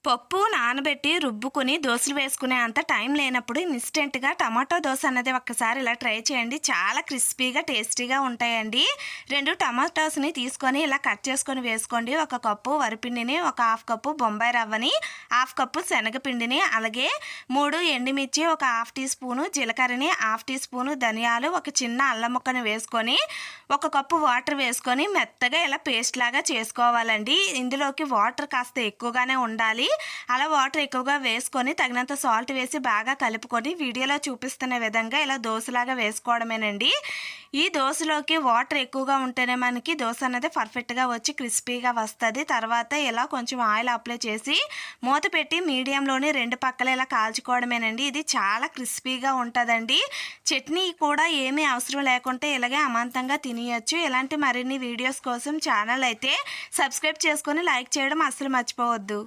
పప్పు నానబెట్టి రుబ్బుకొని దోసలు వేసుకునే అంత టైం లేనప్పుడు ఇన్స్టెంట్‌గా టమాటో దోస అన్నది ఒక్కసారి ఇలా ట్రై చేయండి. చాలా క్రిస్పీగా, టేస్టీగా ఉంటాయండి. 2 టమాటోస్‌ని తీసుకొని ఇలా కట్ చేసుకొని వేసుకోండి. 1 కప్పు వరిపిండిని, 1 హాఫ్ కప్పు బొంబాయి రవ్వని, హాఫ్ కప్పు శనగపిండిని, అలాగే 3 ఎండుమిర్చి, 1 హాఫ్ టీ స్పూను జీలకర్రని, హాఫ్ టీ స్పూను ధనియాలు, ఒక చిన్న అల్లం ముక్కని వేసుకొని 1 కప్పు వాటర్ వేసుకొని మెత్తగా ఇలా పేస్ట్ లాగా చేసుకోవాలండి. ఇందులోకి వాటర్ కాస్త ఎక్కువగానే ఉండాలి. అలా వాటర్ ఎక్కువగా వేసుకొని తగినంత సాల్ట్ వేసి బాగా కలుపుకొని వీడియోలో చూపిస్తున్న విధంగా ఇలా దోసలాగా వేసుకోవడమేనండి. ఈ దోసలోకి వాటర్ ఎక్కువగా ఉంటేనే మనకి దోస అనేది పర్ఫెక్ట్గా వచ్చి క్రిస్పీగా వస్తుంది. తర్వాత ఇలా కొంచెం ఆయిల్ అప్లై చేసి మూత పెట్టి మీడియంలోని 2 పక్కల ఇలా కాల్చుకోవడమేనండి. ఇది చాలా క్రిస్పీగా ఉంటుందండి. చట్నీ కూడా ఏమీ అవసరం లేకుంటే ఇలాగే అమాంతంగా తినేయచ్చు. ఇలాంటి మరిన్ని వీడియోస్ కోసం ఛానల్ అయితే సబ్స్క్రైబ్ చేసుకొని లైక్ చేయడం అస్సలు మర్చిపోవద్దు.